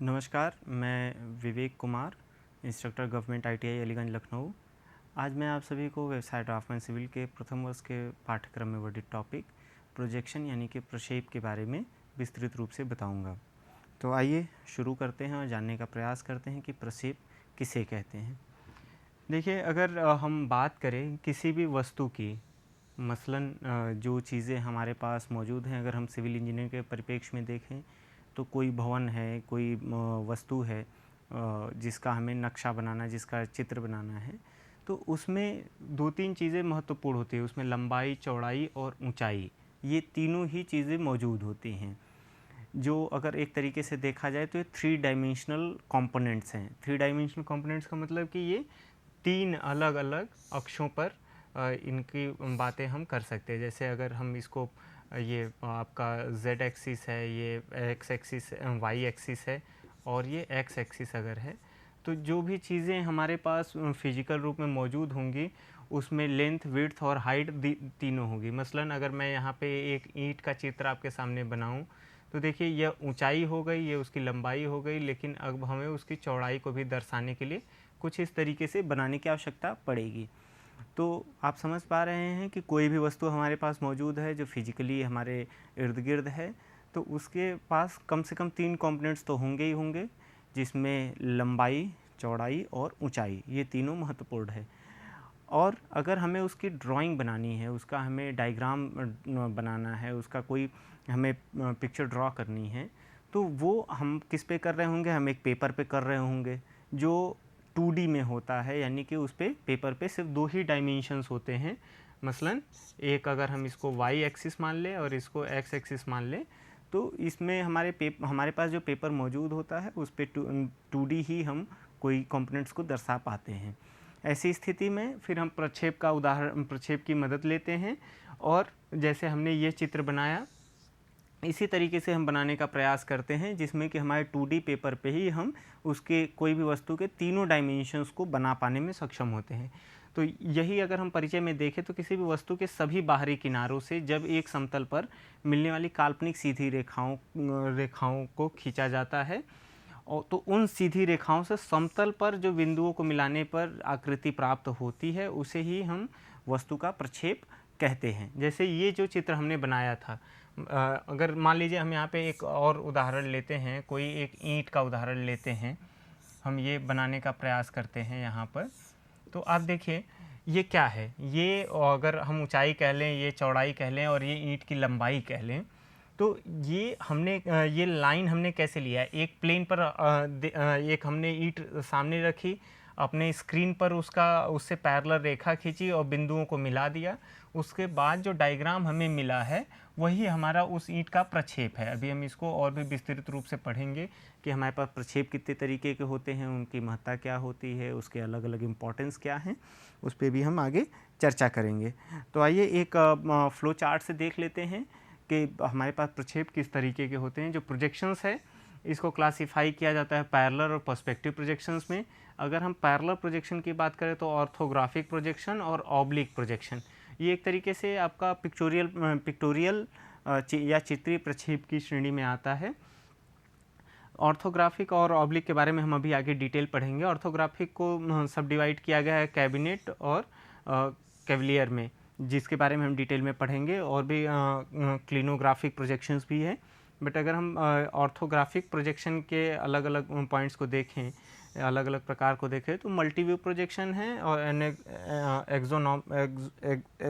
नमस्कार, मैं Vivek Kumar, instructor government ITI Aliganj Lucknow. आज मैं आप सभी को व्यवसाय ड्राफ्टमैन सिविल के प्रथम वर्ष के पाठ्यक्रम में वर्णित टॉपिक प्रोजेक्शन यानी कि प्रक्षेप के बारे में विस्तृत रूप से बताऊंगा। तो आइए शुरू करते हैं और जानने का प्रयास करते हैं कि प्रक्षेप किसे कहते हैं। देखिए, अगर हम बात करें किसी भी वस्तु की, मसलन जो चीज़ें हमारे पास मौजूद हैं, अगर हम सिविल इंजीनियरिंग के परिप्रेक्ष्य में देखें तो कोई भवन है, कोई वस्तु है जिसका हमें नक्शा बनाना, जिसका चित्र बनाना है, तो उसमें दो तीन चीज़ें महत्वपूर्ण होती है। उसमें लंबाई, चौड़ाई और ऊंचाई, ये तीनों ही चीज़ें मौजूद होती हैं। जो अगर एक तरीके से देखा जाए तो ये 3 डायमेंशनल कंपोनेंट्स हैं। 3 डायमेंशनल कंपोनेंट्स का मतलब कि ये तीन अलग अलग अक्षों पर इनकी बातें हम कर सकते हैं। जैसे अगर हम इसको ये आपका Z एक्सिस है, ये X एक्सिस, Y एक्सिस है और ये X एक्सिस अगर है, तो जो भी चीज़ें हमारे पास फिजिकल रूप में मौजूद होंगी उसमें लेंथ, विड्थ और हाइट तीनों होगी। मसलन अगर मैं यहाँ पे एक ईंट का चित्र आपके सामने बनाऊँ तो देखिए यह ऊंचाई हो गई, ये उसकी लंबाई हो गई, लेकिन अब हमें उसकी चौड़ाई को भी दर्शाने के लिए कुछ इस तरीके से बनाने की आवश्यकता पड़ेगी। तो आप समझ पा रहे हैं कि कोई भी वस्तु हमारे पास मौजूद है जो फिजिकली हमारे इर्द गिर्द है, तो उसके पास कम से कम 3 कंपोनेंट्स तो होंगे ही होंगे, जिसमें लंबाई, चौड़ाई और ऊंचाई, ये तीनों महत्वपूर्ण है। और अगर हमें उसकी ड्राइंग बनानी है, उसका हमें डायग्राम बनाना है, उसका कोई हमें पिक्चर ड्रॉ करनी है, तो वो हम किस पे कर रहे होंगे? हम एक पेपर पे कर रहे होंगे जो 2D में होता है, यानी कि उस पे पेपर पे सिर्फ 2 ही डायमेंशंस होते हैं। मसलन एक अगर हम इसको Y एक्सिस मान लें और इसको X एक्सिस मान लें, तो इसमें हमारे पास जो पेपर मौजूद होता है उस पे 2D ही हम कोई कंपोनेंट्स को दर्शा पाते हैं। ऐसी स्थिति में फिर हम प्रक्षेप की मदद लेते हैं और जैसे हमने ये चित्र बनाया, इसी तरीके से हम बनाने का प्रयास करते हैं, जिसमें कि हमारे 2D पेपर पे ही हम उसके कोई भी वस्तु के तीनों डायमेंशंस को बना पाने में सक्षम होते हैं। तो यही अगर हम परिचय में देखें तो किसी भी वस्तु के सभी बाहरी किनारों से जब एक समतल पर मिलने वाली काल्पनिक सीधी रेखाओं को खींचा जाता है, और तो उन सीधी रेखाओं से समतल पर जो बिंदुओं को मिलाने पर आकृति प्राप्त होती है, उसे ही हम वस्तु का प्रक्षेप कहते हैं। जैसे ये जो चित्र हमने बनाया था, अगर मान लीजिए हम यहाँ पे एक और उदाहरण लेते हैं, कोई एक ईंट का उदाहरण लेते हैं, हम ये बनाने का प्रयास करते हैं यहाँ पर। तो आप देखिए ये क्या है, ये अगर हम ऊंचाई कह लें, ये चौड़ाई कह लें और ये ईंट की लंबाई कह लें, तो ये हमने ये लाइन हमने कैसे लिया है? एक प्लेन पर एक हमने ईंट सामने रखी, अपने स्क्रीन पर उससे पैरेलल रेखा खींची और बिंदुओं को मिला दिया। उसके बाद जो डायग्राम हमें मिला है वही हमारा उस ईंट का प्रक्षेप है। अभी हम इसको और भी विस्तृत रूप से पढ़ेंगे कि हमारे पास प्रक्षेप कितने तरीके के होते हैं, उनकी महत्ता क्या होती है, उसके अलग अलग इम्पोर्टेंस क्या हैं, उस पर भी हम आगे चर्चा करेंगे। तो आइए एक फ्लो चार्ट से देख लेते हैं कि हमारे पास प्रक्षेप किस तरीके के होते हैं। जो प्रोजेक्शंस है इसको क्लासिफाई किया जाता है पैरेलल और पर्सपेक्टिव प्रोजेक्शंस में। अगर हम पैरेलल प्रोजेक्शन की बात करें तो ऑर्थोग्राफिक प्रोजेक्शन और ऑब्लिक प्रोजेक्शन, ये एक तरीके से आपका पिक्टोरियल या चित्रीय प्रक्षेप की श्रेणी में आता है। ऑर्थोग्राफिक और ऑब्लिक के बारे में हम अभी आगे डिटेल पढ़ेंगे। ऑर्थोग्राफिक को सब डिवाइड किया गया है कैबिनेट और कैवलियर में, जिसके बारे में हम डिटेल में पढ़ेंगे, और भी क्लिनोग्राफिक प्रोजेक्शंस भी है। बट अगर हम ऑर्थोग्राफिक प्रोजेक्शन के अलग अलग पॉइंट्स को देखें, अलग अलग प्रकार को देखें, तो मल्टी व्यू प्रोजेक्शन है और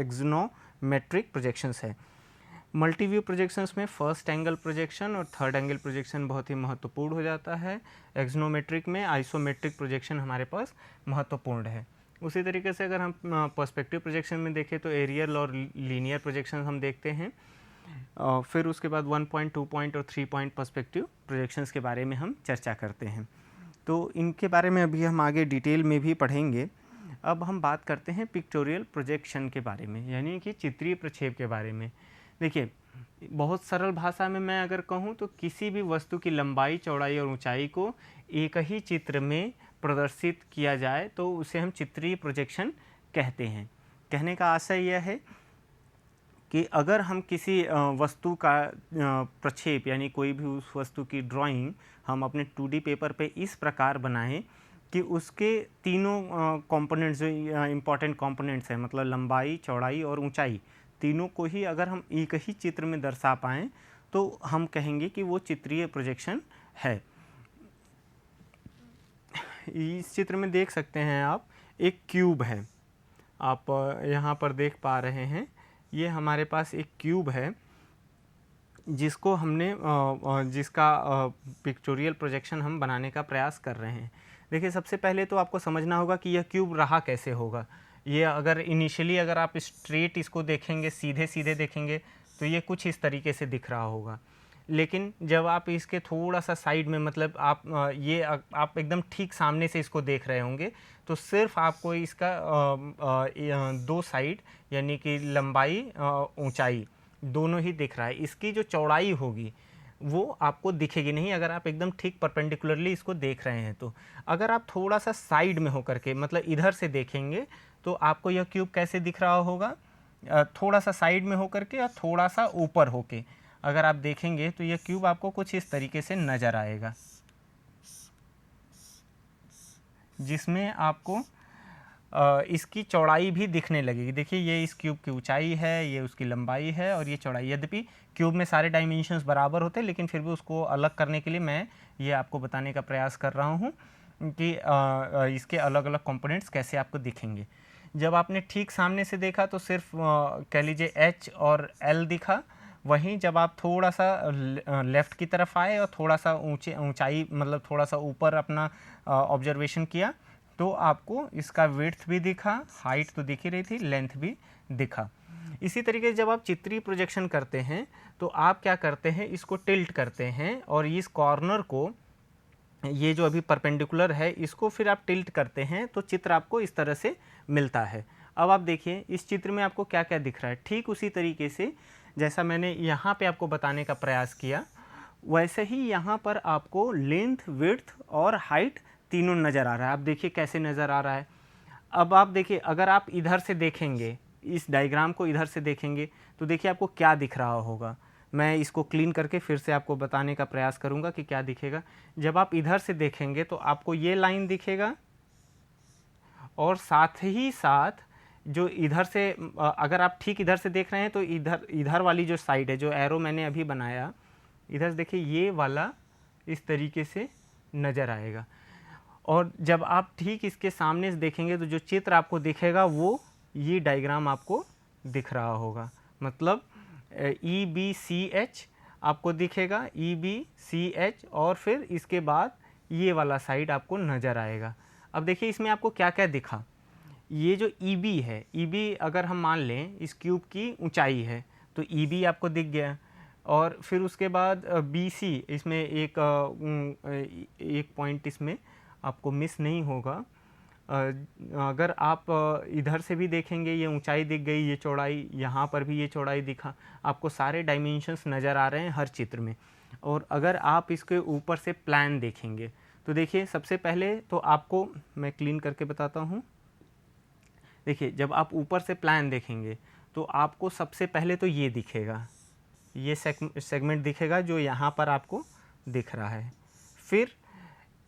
एक्सोनोमेट्रिक प्रोजेक्शंस है। मल्टी व्यू प्रोजेक्शंस में फर्स्ट एंगल प्रोजेक्शन और थर्ड एंगल प्रोजेक्शन बहुत ही महत्वपूर्ण हो जाता है। एक्सोनोमेट्रिक में आइसोमेट्रिक प्रोजेक्शन हमारे पास महत्वपूर्ण है। उसी तरीके से अगर हम पर्सपेक्टिव प्रोजेक्शन में देखें तो एरियल और लीनियर प्रोजेक्शन हम देखते हैं। फिर उसके बाद 1 पॉइंट, 2 पॉइंट और 3 पॉइंट पर्सपेक्टिव प्रोजेक्शंस के बारे में हम चर्चा करते हैं। तो इनके बारे में अभी हम आगे डिटेल में भी पढ़ेंगे। अब हम बात करते हैं पिक्टोरियल प्रोजेक्शन के बारे में, यानी कि चित्रीय प्रक्षेप के बारे में। देखिए, बहुत सरल भाषा में मैं अगर कहूँ तो किसी भी वस्तु की लंबाई, चौड़ाई और ऊंचाई को एक ही चित्र में प्रदर्शित किया जाए तो उसे हम चित्रीय प्रोजेक्शन कहते हैं। कहने का आशय यह है कि अगर हम किसी वस्तु का प्रक्षेप यानी कोई भी उस वस्तु की ड्राइंग हम अपने 2D पेपर पे इस प्रकार बनाएं कि उसके तीनों कंपोनेंट्स जो इम्पॉर्टेंट कंपोनेंट्स हैं, मतलब लंबाई, चौड़ाई और ऊंचाई, तीनों को ही अगर हम एक ही चित्र में दर्शा पाएँ तो हम कहेंगे कि वो चित्रीय प्रोजेक्शन है। इस चित्र में देख सकते हैं आप, एक क्यूब है, आप यहाँ पर देख पा रहे हैं। ये हमारे पास एक क्यूब है जिसको हमने जिसका पिक्चोरियल प्रोजेक्शन हम बनाने का प्रयास कर रहे हैं। देखिए, सबसे पहले तो आपको समझना होगा कि यह क्यूब रहा कैसे होगा। ये अगर इनिशियली अगर आप स्ट्रेट इसको देखेंगे, सीधे सीधे देखेंगे, तो ये कुछ इस तरीके से दिख रहा होगा। लेकिन जब आप इसके थोड़ा सा साइड में, मतलब आप आप एकदम ठीक सामने से इसको देख रहे होंगे, तो सिर्फ आपको इसका दो साइड यानी कि लंबाई, ऊंचाई दोनों ही दिख रहा है। इसकी जो चौड़ाई होगी वो आपको दिखेगी नहीं अगर आप एकदम ठीक परपेंडिकुलरली इसको देख रहे हैं। तो अगर आप थोड़ा सा साइड में होकर के, मतलब इधर से देखेंगे, तो आपको यह क्यूब कैसे दिख रहा होगा, थोड़ा सा साइड में होकर के और थोड़ा सा ऊपर होके अगर आप देखेंगे तो यह क्यूब आपको कुछ इस तरीके से नज़र आएगा, जिसमें आपको इसकी चौड़ाई भी दिखने लगेगी। देखिए, ये इस क्यूब की ऊंचाई है, ये उसकी लंबाई है और ये चौड़ाई। यद्यपि क्यूब में सारे डायमेंशंस बराबर होते हैं, लेकिन फिर भी उसको अलग करने के लिए मैं ये आपको बताने का प्रयास कर रहा हूँ कि इसके अलग अलग कंपोनेंट्स कैसे आपको दिखेंगे। जब आपने ठीक सामने से देखा तो सिर्फ कह लीजिए H और L दिखा। वहीं जब आप थोड़ा सा लेफ़्ट की तरफ आए और थोड़ा सा ऊंचाई, मतलब थोड़ा सा ऊपर अपना ऑब्जर्वेशन किया, तो आपको इसका विड्थ भी दिखा, हाइट तो दिख ही रही थी, लेंथ भी दिखा। इसी तरीके से जब आप चित्रीय प्रोजेक्शन करते हैं तो आप क्या करते हैं, इसको टिल्ट करते हैं और इस कॉर्नर को, ये जो अभी परपेंडिकुलर है, इसको फिर आप टिल्ट करते हैं तो चित्र आपको इस तरह से मिलता है। अब आप देखिए इस चित्र में आपको क्या क्या दिख रहा है। ठीक उसी तरीके से जैसा मैंने यहाँ पे आपको बताने का प्रयास किया, वैसे ही यहाँ पर आपको लेंथ, विड्थ और हाइट तीनों नज़र आ रहा है। आप देखिए कैसे नज़र आ रहा है। अब आप देखिए, अगर आप इधर से देखेंगे, इस डायग्राम को इधर से देखेंगे, तो देखिए आपको क्या दिख रहा होगा। मैं इसको क्लीन करके फिर से आपको बताने का प्रयास करूँगा कि क्या दिखेगा। जब आप इधर से देखेंगे तो आपको ये लाइन दिखेगा और साथ ही साथ जो इधर से, अगर आप ठीक इधर से देख रहे हैं तो इधर वाली जो साइड है, जो एरो मैंने अभी बनाया, इधर देखिए ये वाला इस तरीके से नज़र आएगा। और जब आप ठीक इसके सामने से देखेंगे तो जो चित्र आपको दिखेगा वो ये डायग्राम आपको दिख रहा होगा। मतलब EBCH आपको दिखेगा, EBCH, और फिर इसके बाद ये वाला साइड आपको नज़र आएगा। अब देखिए इसमें आपको क्या क्या दिखा। ये जो EB है, EB अगर हम मान लें इस क्यूब की ऊंचाई है तो EB आपको दिख गया। और फिर उसके बाद BC, इसमें एक पॉइंट इसमें आपको मिस नहीं होगा। अगर आप इधर से भी देखेंगे, ये ऊंचाई दिख गई, ये चौड़ाई, यहाँ पर भी ये चौड़ाई दिखा। आपको सारे डायमेंशंस नज़र आ रहे हैं हर चित्र में। और अगर आप इसके ऊपर से प्लान देखेंगे तो देखिए, सबसे पहले तो आपको मैं क्लीन करके बताता हूँ। देखिए, जब आप ऊपर से प्लान देखेंगे तो आपको सबसे पहले तो ये दिखेगा, ये सेगमेंट दिखेगा जो यहाँ पर आपको दिख रहा है। फिर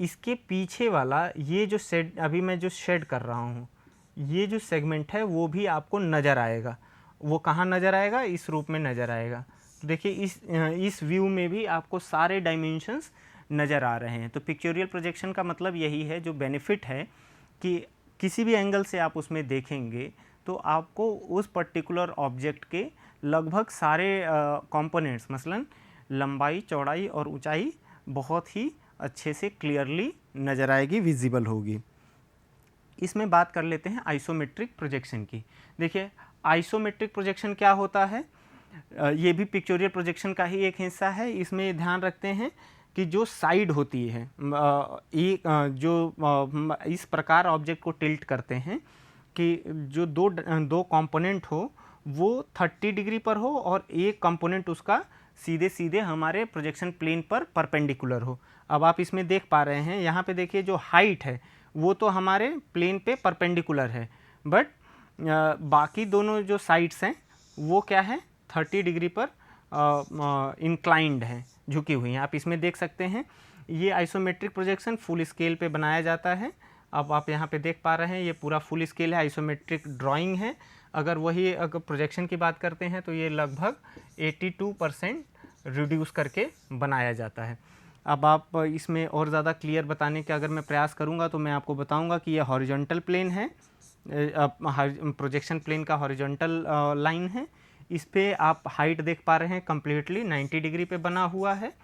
इसके पीछे वाला ये जो शेड, अभी मैं जो शेड कर रहा हूँ, ये जो सेगमेंट है वो भी आपको नज़र आएगा। वो कहाँ नज़र आएगा? इस रूप में नज़र आएगा। तो देखिए इस व्यू में भी आपको सारे डायमेंशंस नज़र आ रहे हैं। तो पिक्चोरियल प्रोजेक्शन का मतलब यही है, जो बेनिफिट है कि किसी भी एंगल से आप उसमें देखेंगे तो आपको उस पर्टिकुलर ऑब्जेक्ट के लगभग सारे कंपोनेंट्स, मसलन लंबाई, चौड़ाई और ऊंचाई बहुत ही अच्छे से क्लियरली नज़र आएगी, विजिबल होगी। इसमें बात कर लेते हैं आइसोमेट्रिक प्रोजेक्शन की। देखिए, आइसोमेट्रिक प्रोजेक्शन क्या होता है? ये भी पिक्चोरियल प्रोजेक्शन का ही एक हिस्सा है। इसमें ध्यान रखते हैं कि जो साइड होती है, इस प्रकार ऑब्जेक्ट को टिल्ट करते हैं कि जो दो कंपोनेंट हो वो 30 डिग्री पर हो और एक कंपोनेंट उसका सीधे सीधे हमारे प्रोजेक्शन प्लेन पर परपेंडिकुलर हो। अब आप इसमें देख पा रहे हैं, यहाँ पे देखिए जो हाइट है वो तो हमारे प्लेन पे परपेंडिकुलर है, बट बाकी दोनों जो साइड्स हैं वो क्या है? 30 डिग्री पर इंक्लाइंड है, झुकी हुई हैं। आप इसमें देख सकते हैं ये आइसोमेट्रिक प्रोजेक्शन फुल स्केल पे बनाया जाता है। अब आप यहाँ पे देख पा रहे हैं ये पूरा फुल स्केल है, आइसोमेट्रिक ड्राइंग है। अगर प्रोजेक्शन की बात करते हैं तो ये लगभग 82% रिड्यूस करके बनाया जाता है। अब आप इसमें और ज़्यादा क्लियर बताने का अगर मैं प्रयास करूँगा तो मैं आपको बताऊँगा कि ये हॉरिजॉन्टल प्लेन है, प्रोजेक्शन प्लेन का हॉरिजॉन्टल लाइन है। इस पे आप हाइट देख पा रहे हैं कम्प्लीटली 90 डिग्री पे बना हुआ है,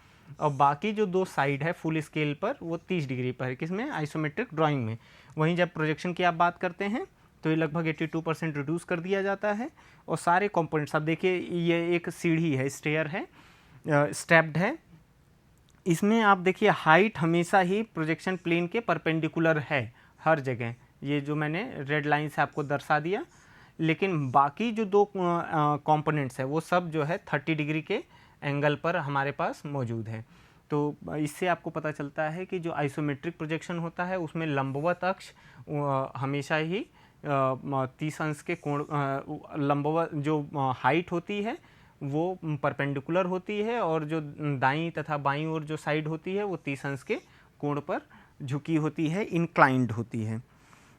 और बाकी जो दो साइड है फुल स्केल पर वो 30 डिग्री पर है, किसमें, आइसोमेट्रिक ड्राइंग में। वहीं जब प्रोजेक्शन की आप बात करते हैं तो ये लगभग 82% रिड्यूस कर दिया जाता है। और सारे कंपोनेंट्स आप देखिए, ये एक सीढ़ी है, स्टेयर है, स्टेप्ड है। इसमें आप देखिए हाइट हमेशा ही प्रोजेक्शन प्लेन के परपेंडिकुलर है हर जगह, ये जो मैंने रेड लाइन से आपको दर्शा दिया। लेकिन बाकी जो दो कंपोनेंट्स है वो सब जो है 30 डिग्री के एंगल पर हमारे पास मौजूद है। तो इससे आपको पता चलता है कि जो आइसोमेट्रिक प्रोजेक्शन होता है उसमें लंबवत अक्ष हमेशा ही 30 अंश के कोण, लंबवत जो हाइट होती है वो परपेंडिकुलर होती है, और जो दाईं तथा बाईं ओर जो साइड होती है वो 30 अंश के कोण पर झुकी होती है, इंक्लाइंड होती है।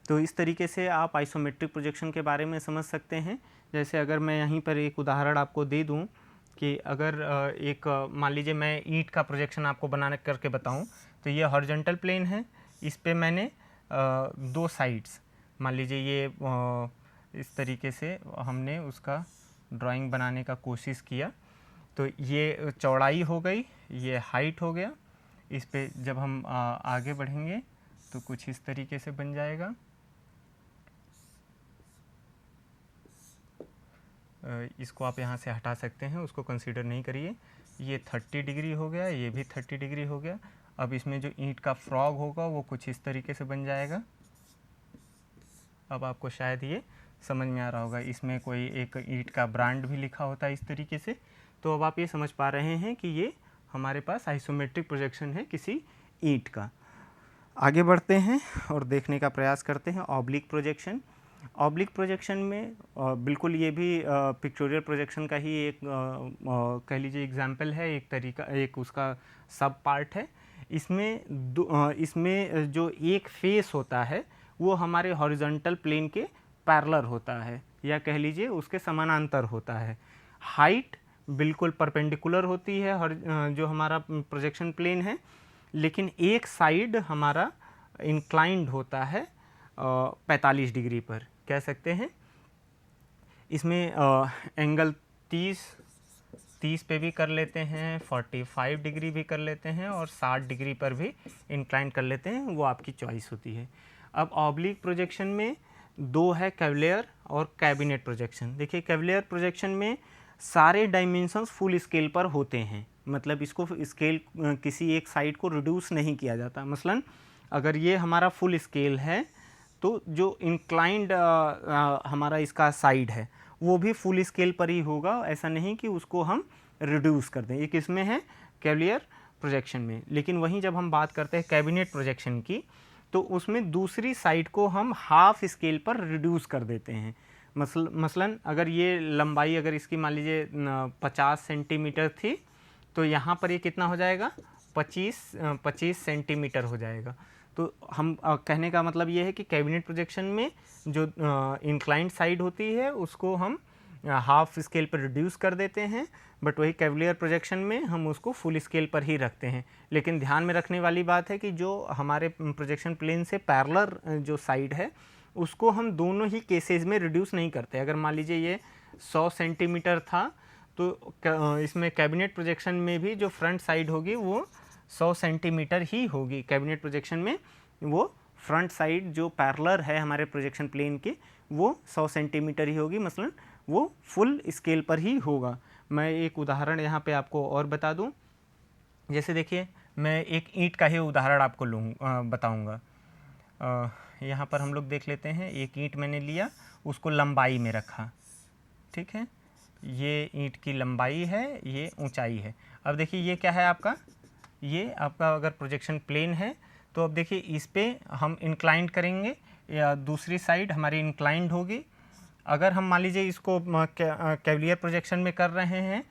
तो इस तरीके से आप आइसोमेट्रिक प्रोजेक्शन के बारे में समझ सकते हैं। जैसे अगर मैं यहीं पर एक उदाहरण आपको दे दूं कि अगर एक मान लीजिए मैं ईंट का प्रोजेक्शन आपको बनाने करके बताऊं, तो ये हॉरिजॉन्टल प्लेन है, इस पे मैंने दो साइड्स, मान लीजिए ये इस तरीके से हमने उसका ड्राइंग बनाने का कोशिश किया, तो ये चौड़ाई हो गई, ये हाइट हो गया। इस पे जब हम आगे बढ़ेंगे तो कुछ इस तरीके से बन जाएगा। इसको आप यहाँ से हटा सकते हैं, उसको कंसीडर नहीं करिए। ये 30 डिग्री हो गया, ये भी 30 डिग्री हो गया। अब इसमें जो ईंट का फ्रॉग होगा वो कुछ इस तरीके से बन जाएगा। अब आपको शायद ये समझ में आ रहा होगा, इसमें कोई एक ईंट का ब्रांड भी लिखा होता है इस तरीके से। तो अब आप ये समझ पा रहे हैं कि ये हमारे पास आइसोमेट्रिक प्रोजेक्शन है किसी ईंट का। आगे बढ़ते हैं और देखने का प्रयास करते हैं ऑब्लिक प्रोजेक्शन। ऑब्लिक प्रोजेक्शन में बिल्कुल ये भी पिक्टोरियल प्रोजेक्शन का ही एक कह लीजिए एग्जाम्पल है, एक तरीका, एक उसका सब पार्ट है। इसमें जो एक फेस होता है वो हमारे हॉरिजॉन्टल प्लेन के पैरेलल होता है, या कह लीजिए उसके समानांतर होता है। हाइट बिल्कुल परपेंडिकुलर होती है जो हमारा प्रोजेक्शन प्लेन है, लेकिन एक साइड हमारा इंक्लाइंड होता है 45 डिग्री पर, कह सकते हैं। इसमें एंगल 30 पे भी कर लेते हैं, 45 डिग्री भी कर लेते हैं, और 60 डिग्री पर भी इंक्लाइन कर लेते हैं, वो आपकी चॉइस होती है। अब ऑब्लिक प्रोजेक्शन में दो है, कैवलियर और कैबिनेट प्रोजेक्शन। देखिए कैवलियर प्रोजेक्शन में सारे डायमेंशंस फुल स्केल पर होते हैं, मतलब इसको स्केल किसी एक साइड को रिड्यूस नहीं किया जाता। मसलन अगर ये हमारा फुल स्केल है तो जो इंक्लाइंड हमारा इसका साइड है वो भी फुल स्केल पर ही होगा, ऐसा नहीं कि उसको हम रिड्यूस कर दें। ये किसमें है, कैवलियर प्रोजेक्शन में। लेकिन वहीं जब हम बात करते हैं कैबिनेट प्रोजेक्शन की, तो उसमें दूसरी साइड को हम हाफ स्केल पर रिड्यूस कर देते हैं। मसलन अगर ये लंबाई अगर इसकी मान लीजिए 50 सेंटीमीटर थी, तो यहाँ पर ये कितना हो जाएगा, 25 सेंटीमीटर हो जाएगा। तो हम कहने का मतलब ये है कि कैबिनेट प्रोजेक्शन में जो इंक्लाइंड साइड होती है उसको हम हाफ स्केल पर रिड्यूस कर देते हैं, बट वही कैवलियर प्रोजेक्शन में हम उसको फुल स्केल पर ही रखते हैं। लेकिन ध्यान में रखने वाली बात है कि जो हमारे प्रोजेक्शन प्लेन से पैरेलल जो साइड है उसको हम दोनों ही केसेस में रिड्यूस नहीं करते। अगर मान लीजिए ये 100 सेंटीमीटर था, तो इसमें कैबिनेट प्रोजेक्शन में भी जो फ्रंट साइड होगी वो 100 सेंटीमीटर ही होगी। कैबिनेट प्रोजेक्शन में वो फ्रंट साइड जो पैरेलल है हमारे प्रोजेक्शन प्लेन के वो 100 सेंटीमीटर ही होगी, मसलन वो फुल स्केल पर ही होगा। मैं एक उदाहरण यहाँ पे आपको और बता दूँ। जैसे देखिए मैं एक ईंट का ही उदाहरण आपको बताऊँगा। यहाँ पर हम लोग देख लेते हैं, एक ईंट मैंने लिया, उसको लंबाई में रखा, ठीक है। ये ईंट की लंबाई है, ये ऊंचाई है। अब देखिए ये क्या है आपका, ये आपका अगर प्रोजेक्शन प्लेन है तो अब देखिए इस पे हम इंक्लाइंड करेंगे, या दूसरी साइड हमारी इंक्लाइंड होगी, अगर हम मान लीजिए इसको कैवलियर प्रोजेक्शन में कर रहे हैं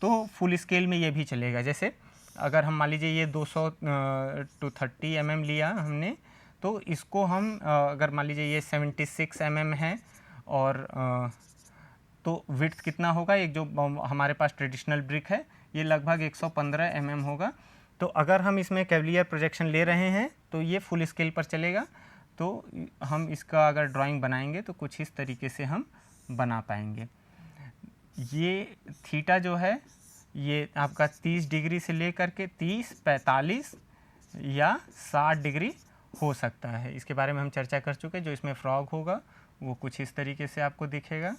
तो फुल स्केल में ये भी चलेगा। जैसे अगर हम मान लीजिए ये 200 to 30 mm लिया हमने, तो इसको हम अगर मान लीजिए ये 76 mm है और तो विड्थ कितना होगा, एक जो हमारे पास ट्रेडिशनल ब्रिक है ये लगभग 115 mm होगा। तो अगर हम इसमें कैवलियर प्रोजेक्शन ले रहे हैं तो ये फुल स्केल पर चलेगा। तो हम इसका अगर ड्राइंग बनाएंगे तो कुछ इस तरीके से हम बना पाएंगे। ये थीटा जो है ये आपका 30 डिग्री से लेकर के 30, 45 या 60 डिग्री हो सकता है। इसके बारे में हम चर्चा कर चुके हैं। जो इसमें फ्रॉग होगा वो कुछ इस तरीके से आपको दिखेगा।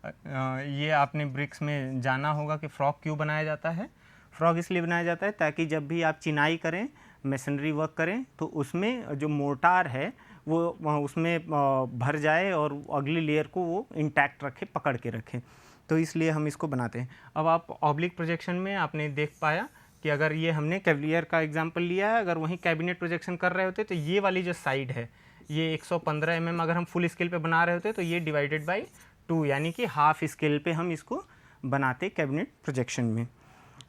ये आपने ब्रिक्स में जाना होगा कि फ्रॉग क्यों बनाया जाता है। फ्रॉग इसलिए बनाया जाता है ताकि जब भी आप चिनाई करें, मेसनरी वर्क करें, तो उसमें जो मोर्टार है वो उसमें भर जाए और अगली लेयर को वो इंटैक्ट रखे, पकड़ के रखे। तो इसलिए हम इसको बनाते हैं। अब आप ऑब्लिक प्रोजेक्शन में आपने देख पाया कि अगर ये हमने कैवलियर का एग्जांपल लिया है, अगर वहीं कैबिनेट प्रोजेक्शन कर रहे होते तो ये वाली जो साइड है ये 115 mm अगर हम फुल स्केल पे बना रहे होते तो ये डिवाइडेड बाई 2 यानी कि हाफ स्केल पे हम इसको बनाते कैबिनेट प्रोजेक्शन में।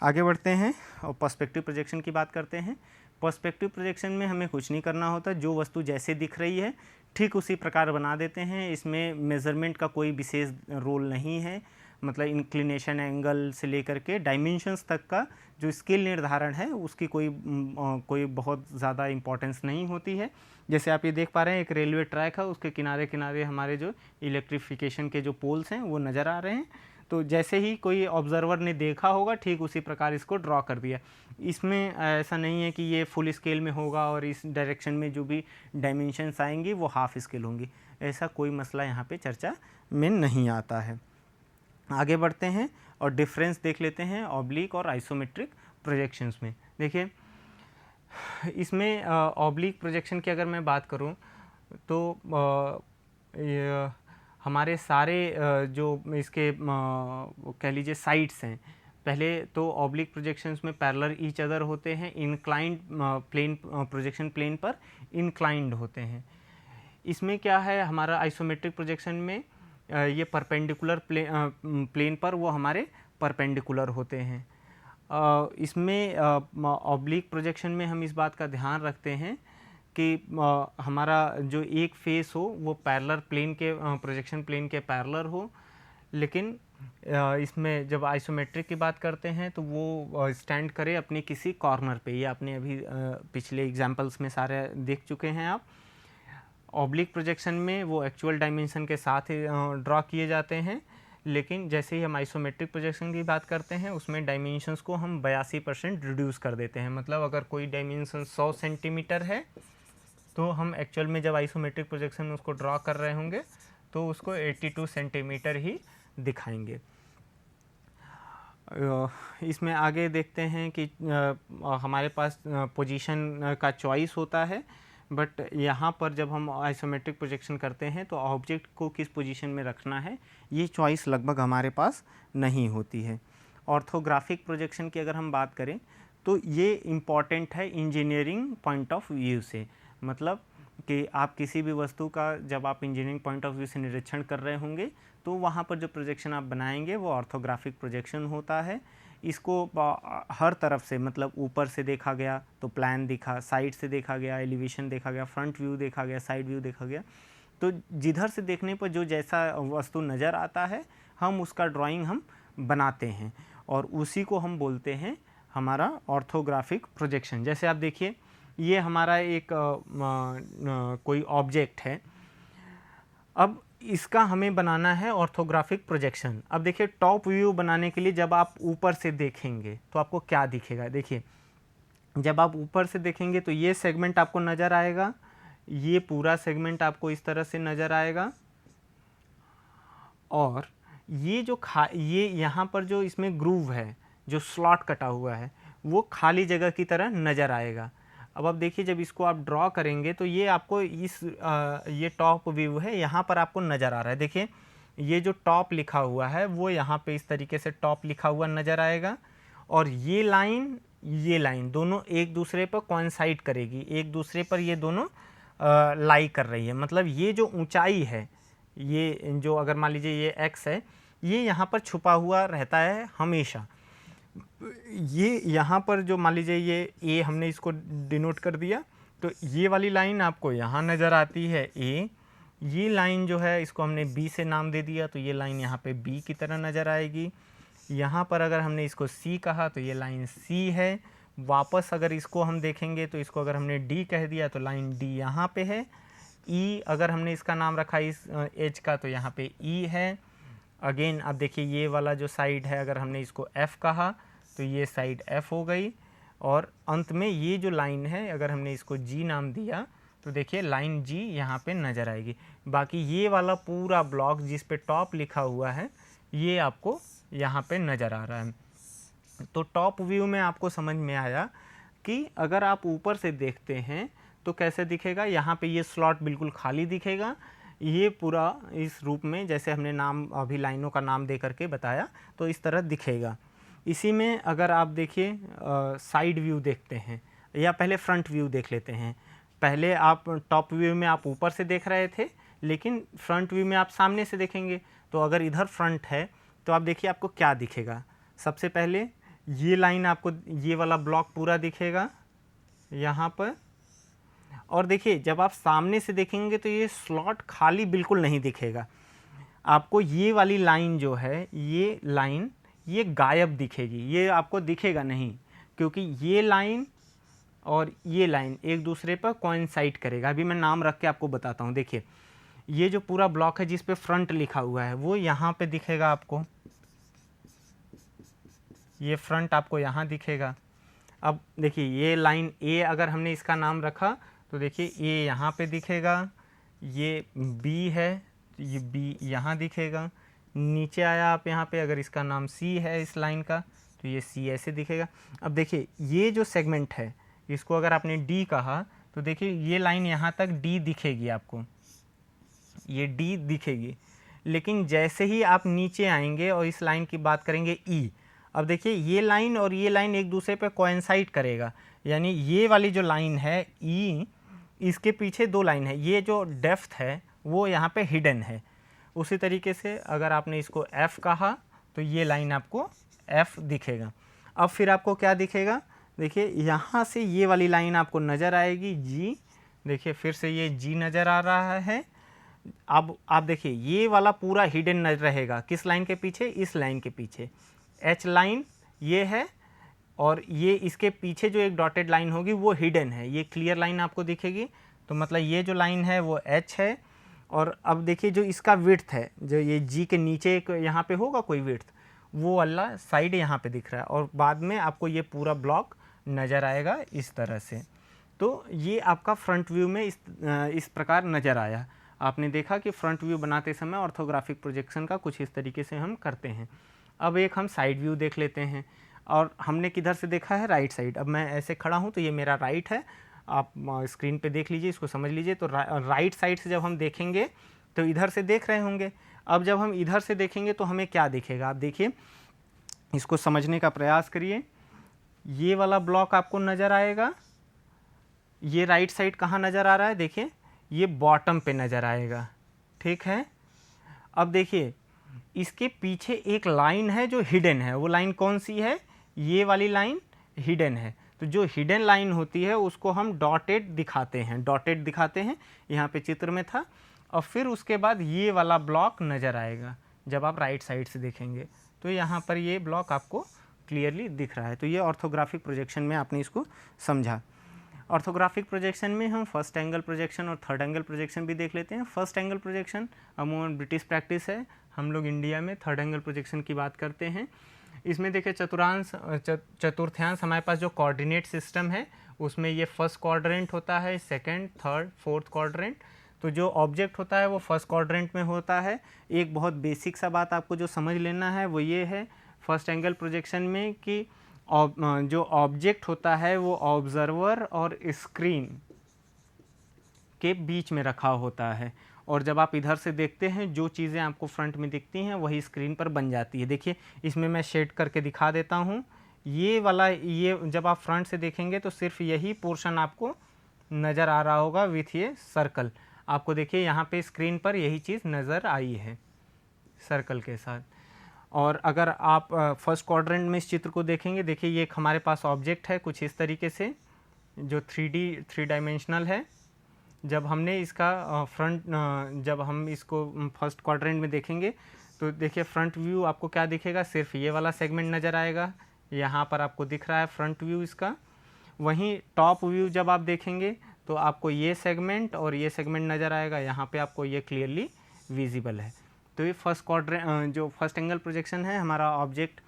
आगे बढ़ते हैं और पर्सपेक्टिव प्रोजेक्शन की बात करते हैं। पर्सपेक्टिव प्रोजेक्शन में हमें कुछ नहीं करना होता, जो वस्तु जैसे दिख रही है ठीक उसी प्रकार बना देते हैं। इसमें मेज़रमेंट का कोई विशेष रोल नहीं है, मतलब इंक्लिनेशन एंगल से लेकर के डायमेंशंस तक का जो स्केल निर्धारण है उसकी कोई बहुत ज़्यादा इम्पोर्टेंस नहीं होती है। जैसे आप ये देख पा रहे हैं एक रेलवे ट्रैक है, उसके किनारे किनारे हमारे जो इलेक्ट्रिफिकेशन के जो पोल्स हैं वो नज़र आ रहे हैं। तो जैसे ही कोई ऑब्जर्वर ने देखा होगा ठीक उसी प्रकार इसको ड्रॉ कर दिया। इसमें ऐसा नहीं है कि ये फुल स्केल में होगा और इस डायरेक्शन में जो भी डायमेंशंस आएंगी वो हाफ स्केल होंगी, ऐसा कोई मसला यहाँ पे चर्चा में नहीं आता है। आगे बढ़ते हैं और डिफरेंस देख लेते हैं ऑब्लिक और आइसोमेट्रिक प्रोजेक्शंस में। देखिए इसमें ऑब्लिक प्रोजेक्शन की अगर मैं बात करूं तो हमारे सारे जो इसके कह लीजिए साइड्स हैं, पहले तो ऑब्लिक प्रोजेक्शंस में पैरेलल ईच अदर होते हैं, इंक्लाइंड प्लेन प्रोजेक्शन प्लेन पर इंक्लाइंड होते हैं। इसमें क्या है हमारा आइसोमेट्रिक प्रोजेक्शन में ये परपेंडिकुलर प्लेन पर वो हमारे परपेंडिकुलर होते हैं। इसमें ऑब्लिक प्रोजेक्शन में हम इस बात का ध्यान रखते हैं कि हमारा जो एक फेस हो वो पैरेलल प्लेन के प्रोजेक्शन प्लेन के पैरेलल हो, लेकिन इसमें जब आइसोमेट्रिक की बात करते हैं तो वो स्टैंड करे अपने किसी कॉर्नर पे। ये आपने अभी पिछले एग्जांपल्स में सारे देख चुके हैं आप। ऑब्लिक प्रोजेक्शन में वो एक्चुअल डायमेंशन के साथ ही ड्रॉ किए जाते हैं, लेकिन जैसे ही हम आइसोमेट्रिक प्रोजेक्शन की बात करते हैं उसमें डायमेंशंस को हम 82% रिड्यूस कर देते हैं। मतलब अगर कोई डायमेंशन 100 सेंटीमीटर है तो हम एक्चुअल में जब आइसोमेट्रिक प्रोजेक्शन में उसको ड्रॉ कर रहे होंगे तो उसको 82 सेंटीमीटर ही दिखाएंगे। इसमें आगे देखते हैं कि हमारे पास पोजीशन का चॉइस होता है, बट यहाँ पर जब हम आइसोमेट्रिक प्रोजेक्शन करते हैं तो ऑब्जेक्ट को किस पोजीशन में रखना है ये चॉइस लगभग हमारे पास नहीं होती है। ऑर्थोग्राफिक प्रोजेक्शन की अगर हम बात करें तो ये इम्पॉर्टेंट है इंजीनियरिंग पॉइंट ऑफ व्यू से। मतलब कि आप किसी भी वस्तु का जब आप इंजीनियरिंग पॉइंट ऑफ व्यू से निरीक्षण कर रहे होंगे तो वहाँ पर जो प्रोजेक्शन आप बनाएंगे वो ऑर्थोग्राफिक प्रोजेक्शन होता है। इसको हर तरफ से, मतलब ऊपर से देखा गया तो प्लान दिखा, साइड से देखा गया एलिवेशन देखा गया, फ्रंट व्यू देखा गया, साइड व्यू देखा गया, तो जिधर से देखने पर जो जैसा वस्तु नज़र आता है हम उसका ड्राइंग हम बनाते हैं और उसी को हम बोलते हैं हमारा ऑर्थोग्राफिक प्रोजेक्शन। जैसे आप देखिए ये हमारा एक कोई ऑब्जेक्ट है, अब इसका हमें बनाना है ऑर्थोग्राफिक प्रोजेक्शन। अब देखिए टॉप व्यू बनाने के लिए जब आप ऊपर से देखेंगे तो आपको क्या दिखेगा। देखिए जब आप ऊपर से देखेंगे तो ये सेगमेंट आपको नज़र आएगा, ये पूरा सेगमेंट आपको इस तरह से नज़र आएगा और ये जो ये यहाँ पर जो इसमें ग्रूव है, जो स्लॉट कटा हुआ है, वो खाली जगह की तरह नज़र आएगा। अब आप देखिए जब इसको आप ड्रॉ करेंगे तो ये आपको ये टॉप व्यू है, यहाँ पर आपको नज़र आ रहा है। देखिए ये जो टॉप लिखा हुआ है वो यहाँ पे इस तरीके से टॉप लिखा हुआ नज़र आएगा और ये लाइन दोनों एक दूसरे पर कोइंसाइड करेगी, एक दूसरे पर ये दोनों लाई कर रही है। मतलब ये जो ऊंचाई है, ये जो अगर मान लीजिए ये x है, ये यहाँ पर छुपा हुआ रहता है हमेशा। ये यहाँ पर जो मान लीजिए ये a हमने इसको डिनोट कर दिया, तो ये वाली लाइन आपको यहाँ नज़र आती है a। ये लाइन जो है इसको हमने b से नाम दे दिया, तो ये लाइन यहाँ पे b की तरह नज़र आएगी। यहाँ पर अगर हमने इसको c कहा तो ये लाइन c है। वापस अगर इसको हम देखेंगे तो इसको अगर हमने d कह दिया तो लाइन d यहाँ पे है। e अगर हमने इसका नाम रखा इस h का तो यहाँ पे e है। अगेन अब देखिए ये वाला जो साइड है अगर हमने इसको f कहा तो ये साइड f हो गई। और अंत में ये जो लाइन है अगर हमने इसको g नाम दिया तो देखिए लाइन g यहाँ पे नज़र आएगी। बाकी ये वाला पूरा ब्लॉक जिस पे टॉप लिखा हुआ है ये आपको यहाँ पे नज़र आ रहा है। तो टॉप व्यू में आपको समझ में आया कि अगर आप ऊपर से देखते हैं तो कैसे दिखेगा। यहाँ पे ये स्लॉट बिल्कुल खाली दिखेगा, ये पूरा इस रूप में जैसे हमने नाम अभी लाइनों का नाम दे करके बताया तो इस तरह दिखेगा। इसी में अगर आप देखिए साइड व्यू देखते हैं या पहले फ्रंट व्यू देख लेते हैं। पहले आप टॉप व्यू में आप ऊपर से देख रहे थे, लेकिन फ्रंट व्यू में आप सामने से देखेंगे। तो अगर इधर फ्रंट है तो आप देखिए आपको क्या दिखेगा। सबसे पहले ये लाइन आपको ये वाला ब्लॉक पूरा दिखेगा यहाँ पर। और देखिए जब आप सामने से देखेंगे तो ये स्लॉट खाली बिल्कुल नहीं दिखेगा। आपको ये वाली लाइन जो है ये लाइन ये गायब दिखेगी, ये आपको दिखेगा नहीं, क्योंकि ये लाइन और ये लाइन एक दूसरे पर कोइंसाइड करेगा। अभी मैं नाम रख के आपको बताता हूँ। देखिए ये जो पूरा ब्लॉक है जिस पे फ्रंट लिखा हुआ है वो यहाँ पे दिखेगा आपको, ये फ्रंट आपको यहाँ दिखेगा। अब देखिए ये लाइन ए अगर हमने इसका नाम रखा तो देखिए ए यहाँ पे दिखेगा, ये बी है ये बी यहाँ दिखेगा। नीचे आया आप यहाँ पे अगर इसका नाम सी है इस लाइन का तो ये सी ऐसे दिखेगा। अब देखिए ये जो सेगमेंट है इसको अगर आपने डी कहा तो देखिए ये लाइन यहाँ तक डी दिखेगी आपको, ये डी दिखेगी। लेकिन जैसे ही आप नीचे आएंगे और इस लाइन की बात करेंगे ई, अब देखिए ये लाइन और ये लाइन एक दूसरे पे कोइंसाइड करेगा, यानी ये वाली जो लाइन है ई, इसके पीछे दो लाइन है, ये जो डेप्थ है वो यहाँ पे हिडन है। उसी तरीके से अगर आपने इसको एफ कहा तो ये लाइन आपको एफ दिखेगा। अब फिर आपको क्या दिखेगा, देखिए यहाँ से ये वाली लाइन आपको नज़र आएगी जी। देखिए फिर से ये जी नज़र आ रहा है। अब आप देखिए ये वाला पूरा हिडन रहेगा किस लाइन के पीछे, इस लाइन के पीछे। एच लाइन ये है और ये इसके पीछे जो एक डॉटेड लाइन होगी वो हिडन है, ये क्लियर लाइन आपको दिखेगी। तो मतलब ये जो लाइन है वो एच है। और अब देखिए जो इसका विड्थ है, जो ये जी के नीचे एक यहाँ पे होगा कोई विड्थ, वो वाला साइड यहाँ पे दिख रहा है। और बाद में आपको ये पूरा ब्लॉक नज़र आएगा इस तरह से। तो ये आपका फ्रंट व्यू में इस प्रकार नज़र आया। आपने देखा कि फ्रंट व्यू बनाते समय ऑर्थोग्राफिक प्रोजेक्शन का कुछ इस तरीके से हम करते हैं। अब एक हम साइड व्यू देख लेते हैं। और हमने किधर से देखा है, राइट साइड। अब मैं ऐसे खड़ा हूँ तो ये मेरा राइट है, आप स्क्रीन पे देख लीजिए, इसको समझ लीजिए। तो राइट साइड से जब हम देखेंगे तो इधर से देख रहे होंगे। अब जब हम इधर से देखेंगे तो हमें क्या दिखेगा, आप देखिए इसको समझने का प्रयास करिए। ये वाला ब्लॉक आपको नज़र आएगा, ये राइट साइड कहाँ नज़र आ रहा है, देखिए ये बॉटम पे नज़र आएगा, ठीक है। अब देखिए इसके पीछे एक लाइन है जो हिडन है, वो लाइन कौन सी है, ये वाली लाइन हिडन है। तो जो हिडन लाइन होती है उसको हम डॉटेड दिखाते हैं, यहाँ पे चित्र में था। और फिर उसके बाद ये वाला ब्लॉक नज़र आएगा जब आप राइट साइड से देखेंगे, तो यहाँ पर ये ब्लॉक आपको क्लियरली दिख रहा है। तो ये ऑर्थोग्राफिक प्रोजेक्शन में आपने इसको समझा। ऑर्थोग्राफिक प्रोजेक्शन में हम फर्स्ट एंगल प्रोजेक्शन और थर्ड एंगल प्रोजेक्शन भी देख लेते हैं। फर्स्ट एंगल प्रोजेक्शन अमूमन ब्रिटिश प्रैक्टिस है, हम लोग इंडिया में थर्ड एंगल प्रोजेक्शन की बात करते हैं। इसमें देखिए चतुर्थांश हमारे पास जो कोऑर्डिनेट सिस्टम है उसमें ये फर्स्ट क्वाड्रेंट होता है, सेकंड, थर्ड, फोर्थ क्वाड्रेंट। तो जो ऑब्जेक्ट होता है वो फर्स्ट क्वाड्रेंट में होता है। एक बहुत बेसिक सा बात आपको जो समझ लेना है वो ये है फर्स्ट एंगल प्रोजेक्शन में कि जो ऑब्जेक्ट होता है वो ऑब्जर्वर और स्क्रीन के बीच में रखा होता है। और जब आप इधर से देखते हैं जो चीज़ें आपको फ्रंट में दिखती हैं वही स्क्रीन पर बन जाती है। देखिए इसमें मैं शेड करके दिखा देता हूँ। ये वाला, ये जब आप फ्रंट से देखेंगे तो सिर्फ यही पोर्शन आपको नज़र आ रहा होगा विथ ये सर्कल। आपको देखिए यहाँ पे स्क्रीन पर यही चीज़ नज़र आई है सर्कल के साथ। और अगर आप फर्स्ट क्वाड्रेंट में इस चित्र को देखेंगे, देखिए ये एक हमारे पास ऑब्जेक्ट है कुछ इस तरीके से जो 3 डायमेंशनल है। जब हमने इसका जब हम इसको फर्स्ट क्वाड्रेंट में देखेंगे तो देखिए फ्रंट व्यू आपको क्या दिखेगा, सिर्फ ये वाला सेगमेंट नज़र आएगा, यहाँ पर आपको दिख रहा है फ्रंट व्यू इसका। वहीं टॉप व्यू जब आप देखेंगे तो आपको ये सेगमेंट और ये सेगमेंट नज़र आएगा, यहाँ पे आपको ये क्लियरली विजिबल है। तो ये फर्स्ट क्वाड्रेंट जो फर्स्ट एंगल प्रोजेक्शन है, हमारा ऑब्जेक्ट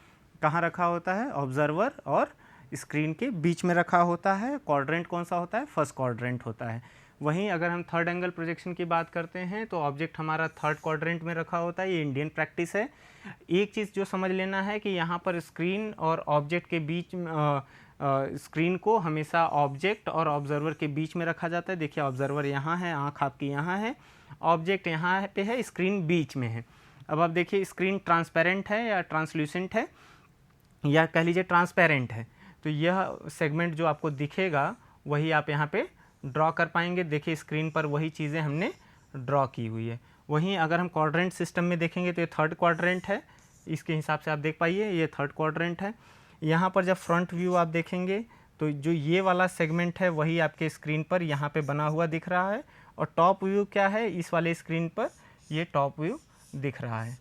कहाँ रखा होता है, ऑब्जर्वर और स्क्रीन के बीच में रखा होता है। क्वाड्रेंट कौन सा होता है, फर्स्ट क्वाड्रेंट होता है। वहीं अगर हम थर्ड एंगल प्रोजेक्शन की बात करते हैं तो ऑब्जेक्ट हमारा थर्ड क्वाड्रेंट में रखा होता है। ये इंडियन प्रैक्टिस है। एक चीज़ जो समझ लेना है कि यहाँ पर स्क्रीन और ऑब्जेक्ट के बीच स्क्रीन को हमेशा ऑब्जेक्ट और ऑब्जर्वर के बीच में रखा जाता है। देखिए ऑब्जर्वर यहाँ है, आँख आपकी यहाँ है, ऑब्जेक्ट यहाँ पे है, स्क्रीन बीच में है। अब आप देखिए स्क्रीन ट्रांसपेरेंट है या ट्रांसल्यूसेंट है या कह लीजिए ट्रांसपेरेंट है, तो यह सेगमेंट जो आपको दिखेगा वही आप यहाँ पे ड्रॉ कर पाएंगे। देखिए स्क्रीन पर वही चीज़ें हमने ड्रॉ की हुई है। वहीं अगर हम क्वाड्रेंट सिस्टम में देखेंगे तो ये थर्ड क्वाड्रेंट है, इसके हिसाब से आप देख पाइए ये थर्ड क्वाड्रेंट है। यहाँ पर जब फ्रंट व्यू आप देखेंगे तो जो ये वाला सेगमेंट है वही आपके स्क्रीन पर यहाँ पे बना हुआ दिख रहा है, और टॉप व्यू क्या है, इस वाले स्क्रीन पर ये टॉप व्यू दिख रहा है।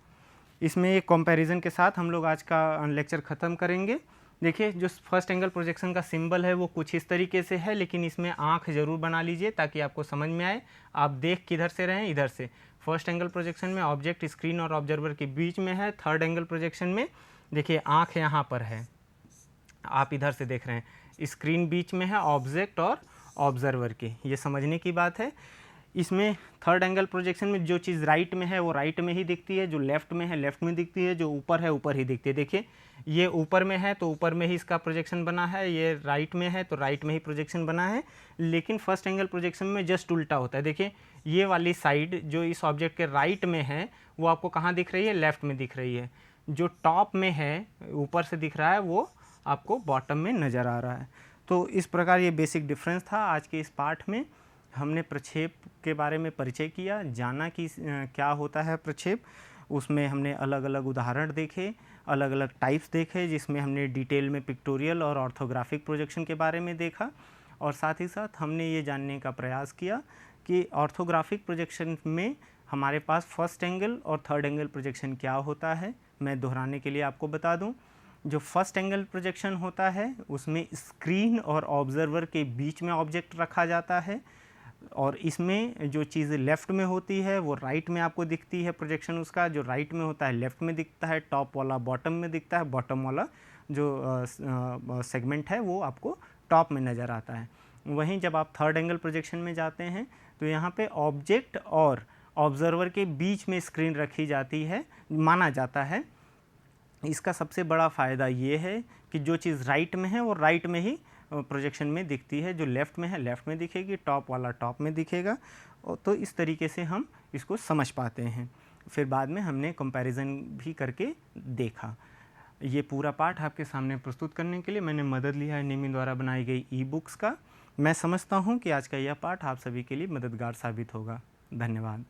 इसमें एक कंपैरिजन के साथ हम लोग आज का लेक्चर ख़त्म करेंगे। देखिए जो फर्स्ट एंगल प्रोजेक्शन का सिंबल है वो कुछ इस तरीके से है, लेकिन इसमें आँख ज़रूर बना लीजिए ताकि आपको समझ में आए। आप देख किधर से रहें, इधर से। फर्स्ट एंगल प्रोजेक्शन में ऑब्जेक्ट स्क्रीन और ऑब्जर्वर के बीच में है। थर्ड एंगल प्रोजेक्शन में देखिए आँख यहाँ पर है, आप इधर से देख रहे हैं, स्क्रीन बीच में है ऑब्जेक्ट और ऑब्जर्वर के। ये समझने की बात है। इसमें थर्ड एंगल प्रोजेक्शन में जो चीज़ राइट में है वो राइट में ही दिखती है, जो लेफ़्ट में है लेफ़्ट में दिखती है, जो ऊपर है ऊपर ही दिखती है। देखिए ये ऊपर में है तो ऊपर में ही इसका प्रोजेक्शन बना है, ये राइट में है तो राइट में ही प्रोजेक्शन बना है। लेकिन फर्स्ट एंगल प्रोजेक्शन में जस्ट उल्टा होता है। देखिए ये वाली साइड जो इस ऑब्जेक्ट के राइट में है वो आपको कहाँ दिख रही है, लेफ़्ट में दिख रही है। जो टॉप में है ऊपर से दिख रहा है वो आपको बॉटम में नज़र आ रहा है। तो इस प्रकार ये बेसिक डिफरेंस था। आज के इस पाठ में हमने प्रक्षेप के बारे में परिचय किया, जाना कि क्या होता है प्रक्षेप। उसमें हमने अलग अलग उदाहरण देखे, अलग अलग टाइप्स देखे, जिसमें हमने डिटेल में पिक्टोरियल और ऑर्थोग्राफिक प्रोजेक्शन के बारे में देखा। और साथ ही साथ हमने ये जानने का प्रयास किया कि ऑर्थोग्राफिक प्रोजेक्शन में हमारे पास फर्स्ट एंगल और थर्ड एंगल प्रोजेक्शन क्या होता है। मैं दोहराने के लिए आपको बता दूं, जो फर्स्ट एंगल प्रोजेक्शन होता है उसमें स्क्रीन और ऑब्जर्वर के बीच में ऑब्जेक्ट रखा जाता है, और इसमें जो चीज़ लेफ़्ट में होती है वो राइट में आपको दिखती है। प्रोजेक्शन उसका जो राइट में होता है लेफ़्ट में दिखता है, टॉप वाला बॉटम में दिखता है, बॉटम वाला जो सेगमेंट है वो आपको टॉप में नज़र आता है। वहीं जब आप थर्ड एंगल प्रोजेक्शन में जाते हैं तो यहाँ पे ऑब्जेक्ट और ऑब्जर्वर के बीच में स्क्रीन रखी जाती है, माना जाता है। इसका सबसे बड़ा फ़ायदा ये है कि जो चीज़ राइट में है वो राइट में ही प्रोजेक्शन में दिखती है, जो लेफ़्ट में है लेफ़्ट में दिखेगी, टॉप वाला टॉप में दिखेगा। तो इस तरीके से हम इसको समझ पाते हैं। फिर बाद में हमने कंपैरिजन भी करके देखा। ये पूरा पाठ आपके सामने प्रस्तुत करने के लिए मैंने मदद लिया है नेमी द्वारा बनाई गई ई बुक्स का। मैं समझता हूँ कि आज का यह पाठ आप सभी के लिए मददगार साबित होगा। धन्यवाद।